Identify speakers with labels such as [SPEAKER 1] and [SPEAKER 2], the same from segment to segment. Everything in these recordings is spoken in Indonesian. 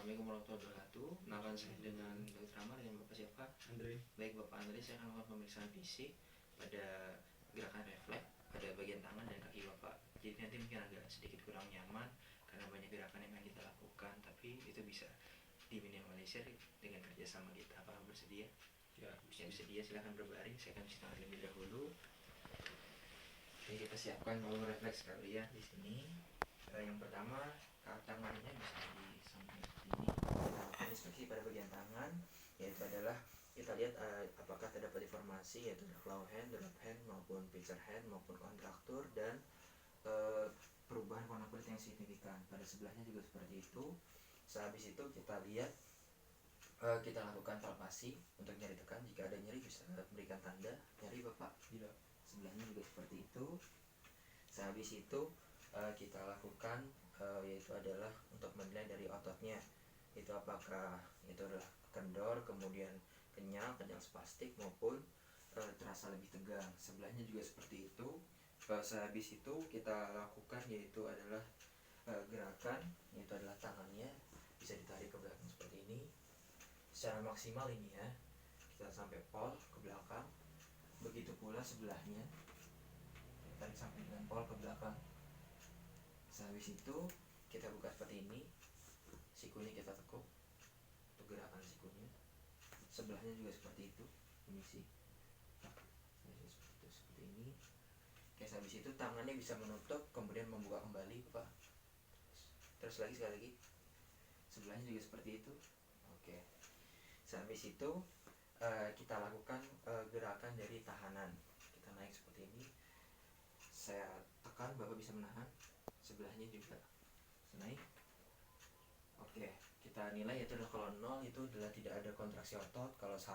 [SPEAKER 1] Assalamualaikum warahmatullahi wabarakatuh. Perkenalkan saya dengan Dr. Amar, dengan Bapak siapa?
[SPEAKER 2] Andre.
[SPEAKER 1] Baik Bapak Andre, saya akan melakukan pemeriksaan fisik pada gerakan refleks pada bagian tangan dan kaki Bapak. Jadi nanti mungkin agak sedikit kurang nyaman karena banyak gerakan yang akan kita lakukan, tapi itu bisa diminimalisir dengan kerjasama kita. Apakah bersedia?
[SPEAKER 2] Ya,
[SPEAKER 1] bersedia silahkan berbaring. Saya akan bismillah terlebih dahulu. Oke, kita siapkan volume refleks kalian di sini. Yang pertama, tangannya bisa di samping ini. Kita lakukan inspeksi pada bagian tangan, yaitu adalah kita lihat apakah terdapat deformasi, yaitu claw hand, drop hand, maupun pitcher hand, maupun kontraktur, dan perubahan warna kulit yang signifikan. Pada sebelahnya juga seperti itu. Sehabis itu kita lihat, kita lakukan palpasi untuk nyeri tekan. Jika ada nyeri bisa berikan tanda nyeri Bapak.
[SPEAKER 2] Tidak.
[SPEAKER 1] Sebelahnya juga seperti itu. Sehabis itu kita lakukan yaitu adalah untuk menilai dari ototnya, itu apakah itu adalah kendor, kemudian kenyal spastik, maupun terasa lebih tegang. Sebelahnya juga seperti itu. Sehabis itu kita lakukan yaitu adalah gerakan, yaitu adalah tangannya bisa ditarik ke belakang seperti ini secara maksimal ini ya, kita sampai pol ke belakang. Begitu pula sebelahnya, tarik sampai dengan pol ke belakang. Sehabis itu kita buka seperti ini, sikunya kita tekuk untuk gerakan sikunya. Sebelahnya juga seperti itu, permisi. Seperti ini. Oke, habis itu tangannya bisa menutup kemudian membuka kembali Pak. Terus lagi sekali lagi. Sebelahnya juga seperti itu. Oke. Habis itu kita lakukan gerakan dari tahanan. Kita naik seperti ini. Saya tekan, Bapak bisa menahan. Sebelahnya juga naik. Oke, kita nilai yaitu adalah kalau 0 itu adalah tidak ada kontraksi otot. Kalau 1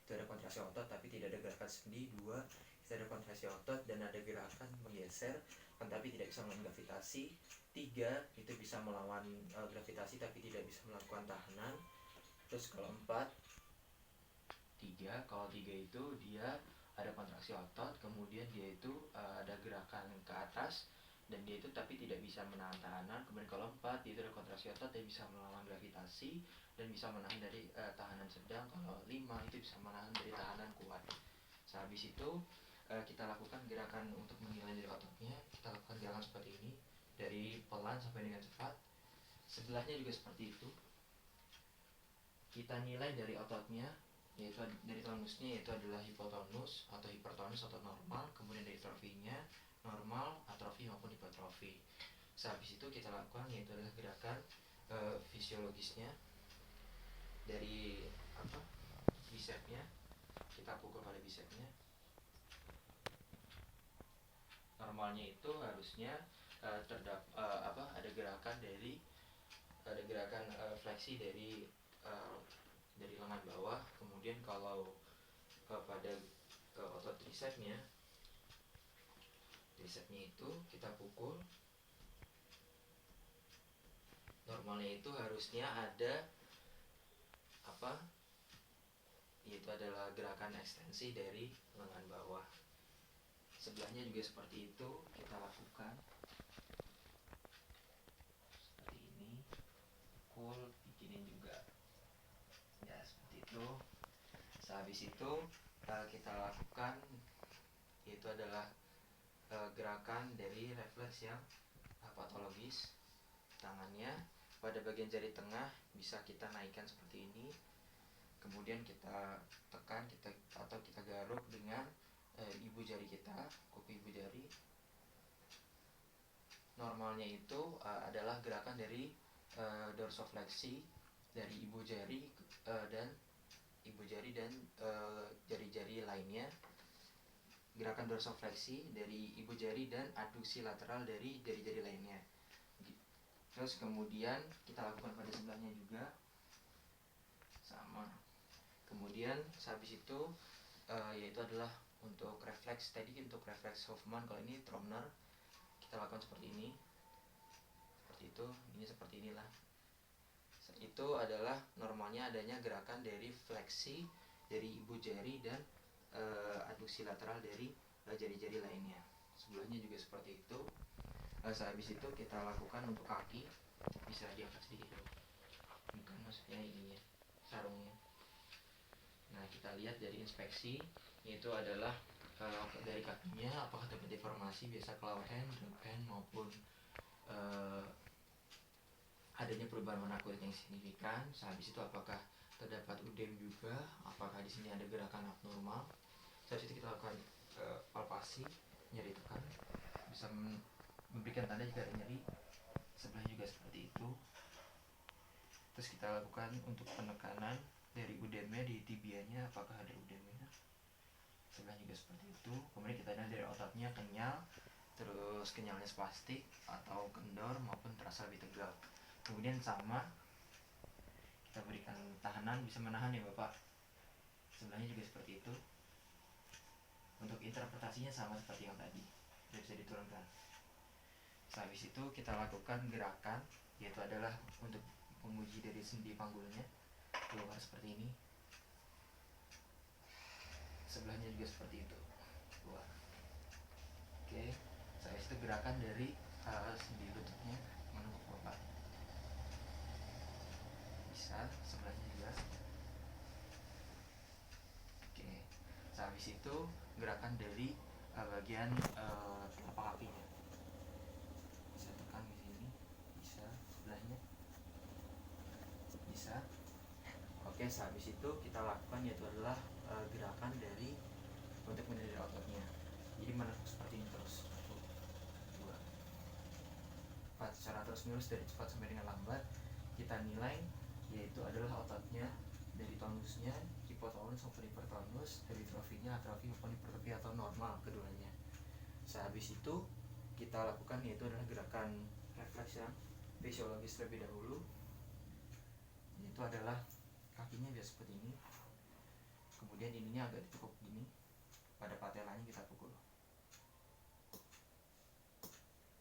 [SPEAKER 1] itu ada kontraksi otot tapi tidak ada gerakan sendi. 2 itu ada kontraksi otot dan ada gerakan menggeser tetapi tidak bisa melawan gravitasi. 3 itu bisa melawan gravitasi tapi tidak bisa melakukan tahanan. Terus kalau 4, 3 itu dia ada kontraksi otot, kemudian dia itu ada gerakan ke atas dan dia itu tapi tidak bisa menahan tahanan. Kemudian kalau 4 itu ada kontraksi otot, dia bisa melawan gravitasi dan bisa menahan dari tahanan sedang. Kalau 5 itu bisa menahan dari tahanan kuat. Sehabis itu kita lakukan gerakan untuk menilai dari ototnya. Kita lakukan gerakan seperti ini, dari pelan sampai dengan cepat. Sebelahnya juga seperti itu. Kita nilai dari ototnya, yaitu dari tonusnya, yaitu adalah hipotonus atau hipertonus atau normal, kemudian dari trofinya normal, atrofi maupun hipertrofi. Sehabis itu kita lakukan yaitu adalah gerakan fisiologisnya dari bisepnya, kita pukul pada bisepnya. Normalnya itu harusnya ada gerakan fleksi dari lengan bawah. Kemudian kalau pada otot tricepnya itu kita pukul. Normalnya itu harusnya ada yaitu adalah gerakan ekstensi dari lengan bawah. Sebelahnya juga seperti itu kita lakukan seperti ini, pukul, bikinin juga ya seperti itu. Sehabis itu kita lakukan yaitu adalah gerakan dari refleks yang patologis. Tangannya pada bagian jari tengah bisa kita naikkan seperti ini, kemudian kita tekan atau kita garuk dengan ibu jari kita, kuku ibu jari. Normalnya itu adalah gerakan dari dorsofleksi dari ibu jari dan jari-jari lainnya. Gerakan dorsofleksi dari ibu jari dan aduksi lateral dari jari-jari lainnya. Terus kemudian kita lakukan pada sebelahnya juga sama. Kemudian habis itu yaitu adalah untuk refleks tadi, untuk refleks Hoffman, kalau ini Tromner, kita lakukan seperti ini, seperti itu, ini seperti inilah. Itu adalah normalnya adanya gerakan dari fleksi dari ibu jari dan aduksi lateral dari jari-jari lainnya. Sebelahnya juga seperti itu. Sehabis itu kita lakukan untuk kaki, bisa diangkat sedikit dulu. bukan, maksudnya ininya, sarungnya. Nah, kita lihat dari inspeksi, yaitu adalah dari kakinya apakah terdapat deformasi, biasa claw hand, drop hand, maupun adanya perubahan warna kulit yang signifikan. Sehabis itu apakah terdapat udem juga, apakah di sini ada gerakan abnormal. Sehabis itu kita lakukan palpasi, nyeri tekan, bisa memberikan tanda jika ada nyeri. Sebelahnya juga seperti itu. Terus kita lakukan untuk penekanan dari udemnya di tibianya, apakah ada udemnya. Sebelahnya juga seperti itu. Kemudian kita lihat dari ototnya kenyal, terus kenyalnya spastik atau kendor maupun terasa lebih tegal. Kemudian sama, kita berikan tahanan, bisa menahan ya Bapak. Sebelahnya juga seperti itu. Untuk interpretasinya sama seperti yang tadi, tidak bisa diturunkan. Habis itu kita lakukan gerakan, yaitu adalah untuk menguji dari sendi panggulnya, keluar seperti ini. Sebelahnya juga seperti itu, keluar. Oke, habis itu gerakan dari sendi lututnya menengok Bapak. Bisa, sebelahnya juga. Oke, habis itu gerakan dari bagian telapak kakinya. Bisa tekan di sini, bisa sebelahnya, bisa. Oke, habis itu kita lakukan yaitu adalah gerakan dari untuk menyedot ototnya. Jadi menekuk seperti ini terus, 1, 2, 4, secara terus menerus dari cepat sampai dengan lambat. Kita nilai yaitu adalah ototnya dari tonusnya, hipotonus maupun hipertonus, dari trofinya, atrofi maupun hipertrofi atau normal keduanya. Sehabis itu kita lakukan yaitu adalah gerakan refleks yang fisiologis terlebih dahulu, yaitu adalah kakinya biasa seperti ini, kemudian ininya agak ditekuk gini, pada patelanya kita pukul.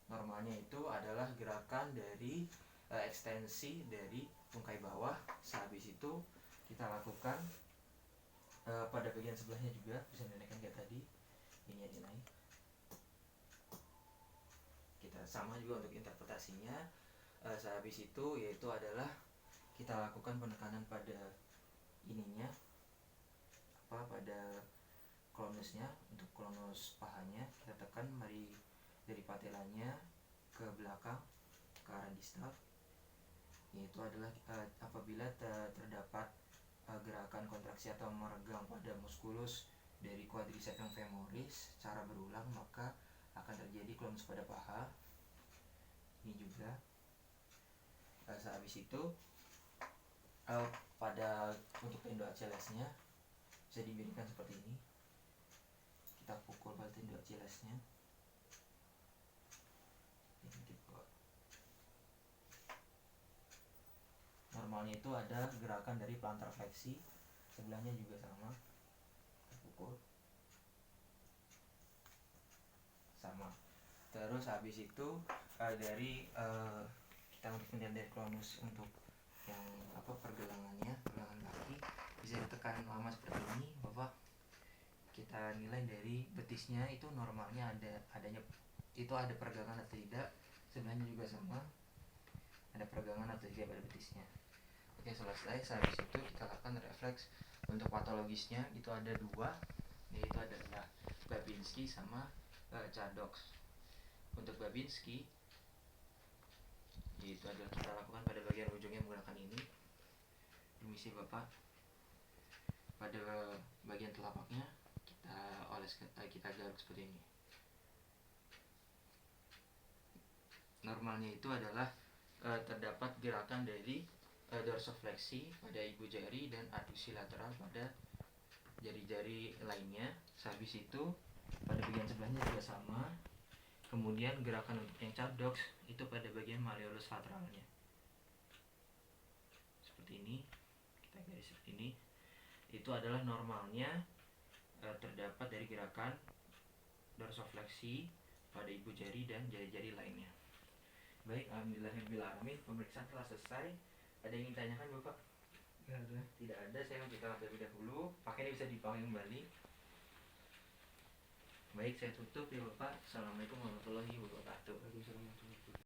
[SPEAKER 1] Normalnya itu adalah gerakan dari ekstensi dari tungkai bawah. Sehabis itu kita lakukan pada bagian sebelahnya juga, bisa dinaikkan kayak tadi, ini aja naik. Kita sama juga untuk interpretasinya. Sehabis itu yaitu adalah kita lakukan penekanan pada ininya, pada klonusnya. Untuk klonus pahanya kita tekan dari patelanya ke belakang ke arah distal, yaitu adalah apabila terdapat gerakan kontraksi atau meregang pada muskulus dari quadriceps femoris secara berulang, maka akan terjadi klonus pada paha. Ini juga. Sehabis itu pada untuk tendo Achillesnya bisa diberikan seperti ini, kita pukul pada tendo Achillesnya. Normalnya itu ada gerakan dari plantar fleksi, sebelahnya juga sama, kita pukul sama. Terus habis itu dari kita untuk penilaian dari klonus untuk yang pergelangannya, pergelangan kaki bisa ditekan lama seperti ini Bapak. Kita nilai dari betisnya itu normalnya adanya itu ada pergelangan atau tidak, sebelahnya juga sama, ada pergelangan atau tidak pada betisnya. Oke, selesai. Habis itu kita lakukan refleks. Untuk patologisnya itu ada 2, yaitu adalah Babinski sama Chadox. Untuk Babinski yaitu adalah kita lakukan pada bagian ujungnya menggunakan ini, permisi Bapak. Pada bagian telapaknya kita garuk seperti ini. Normalnya itu adalah terdapat gerakan dari dorsofleksi pada ibu jari dan aduksi lateral pada jari-jari lainnya. Habis itu pada bagian sebelahnya juga sama. Kemudian gerakan untuk yang Chadox itu pada bagian malleolus lateralnya. Seperti ini, kita garis seperti ini. Itu adalah normalnya terdapat dari gerakan dorsofleksi pada ibu jari dan jari-jari lainnya. Baik, alhamdulillahirobbilalamin, pemeriksaan telah selesai. Ada yang ingin ditanyakan Bapak?
[SPEAKER 2] Tidak ada.
[SPEAKER 1] Tidak ada, saya lanjutkan terlebih dahulu. Pakainya bisa dipakai kembali. Baik, saya tutup ya Bapak. Assalamualaikum warahmatullahi wabarakatuh.
[SPEAKER 2] Waalaikumsalam warahmatullahi wabarakatuh.